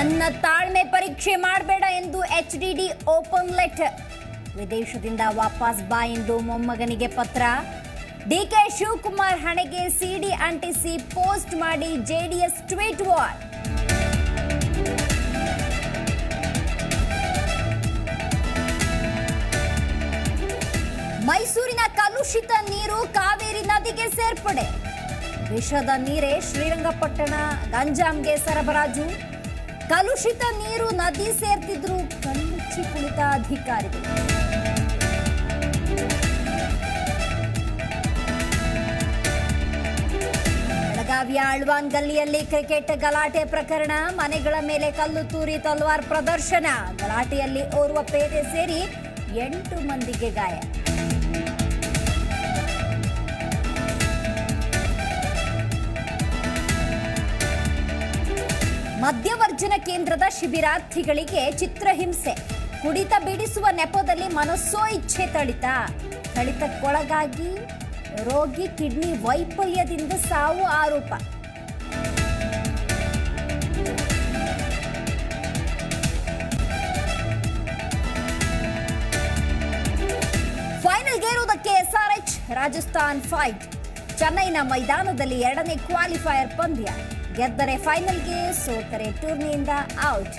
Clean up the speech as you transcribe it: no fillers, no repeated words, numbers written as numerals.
ನನ್ನ ತಾಳ್ಮೆ ಪರೀಕ್ಷೆ ಮಾಡಬೇಡ ಎಂದು ಎಚ್ಡಿಡಿ ಓಪನ್ ಲೆಟರ್. ವಿದೇಶದಿಂದ ವಾಪಸ್ ಬಾ ಎಂದು ಮೊಮ್ಮಗನಿಗೆ ಪತ್ರ. ಡಿಕೆ ಶಿವಕುಮಾರ್ ಹಣೆಗೆ ಸಿಡಿ ಅಂಟಿಸಿ ಪೋಸ್ಟ್ ಮಾಡಿ ಜೆಡಿಎಸ್ ಟ್ವೀಟ್ ವಾರ್. ಮೈಸೂರಿನ ಕಲುಷಿತ ನೀರು ಕಾವೇರಿ ನದಿಗೆ ಸೇರ್ಪಡೆ. ವಿಷದ ನೀರೇ ಶ್ರೀರಂಗಪಟ್ಟಣ ಗಂಜಾಂಗೆ ಸರಬರಾಜು. ಕಲುಷಿತ ನೀರು ನದಿ ಸೇರ್ತಿದ್ರು ಕಣ್ಣುಚ್ಚಿ ಕುಳಿತ ಅಧಿಕಾರಿಗಳು. ಬೆಳಗಾವಿಯ ಅಳ್ವಾನ್ ಗಲ್ಲಿಯಲ್ಲಿ ಕ್ರಿಕೆಟ್ ಗಲಾಟೆ ಪ್ರಕರಣ. ಮನೆಗಳ ಮೇಲೆ ಕಲ್ಲು ತೂರಿ ತಲ್ವಾರ್ ಪ್ರದರ್ಶನ. ಗಲಾಟೆಯಲ್ಲಿ ಓರ್ವ ಪೇದೆ ಸೇರಿ 8 ಮಂದಿಗೆ ಗಾಯ. ಮದ್ಯವರ್ಜನ ಕೇಂದ್ರದ ಶಿಬಿರಾರ್ಥಿಗಳಿಗೆ ಚಿತ್ರಹಿಂಸೆ. ಕುಡಿತ ಬಿಡಿಸುವ ನೆಪದಲ್ಲಿ ಮನಸ್ಸೋ ಇಚ್ಛೆ ಥಳಿತಕ್ಕೊಳಗಾಗಿ ರೋಗಿ ಕಿಡ್ನಿ ವೈಫಲ್ಯದಿಂದ ಸಾವು ಆರೋಪ. ಫೈನಲ್ಗೇರುವುದಕ್ಕೆ ಎಸ್ಆರ್ಎಚ್ ರಾಜಸ್ಥಾನ್ ಫೈಟ್. ಚೆನ್ನೈನ ಮೈದಾನದಲ್ಲಿ 2ನೇ ಕ್ವಾಲಿಫೈಯರ್ ಪಂದ್ಯ. ಗೆದ್ದರೆ ಫೈನಲ್ಗೆ, ಸೋತರೆ ಟೂರ್ನಿಯಿಂದ ಔಟ್.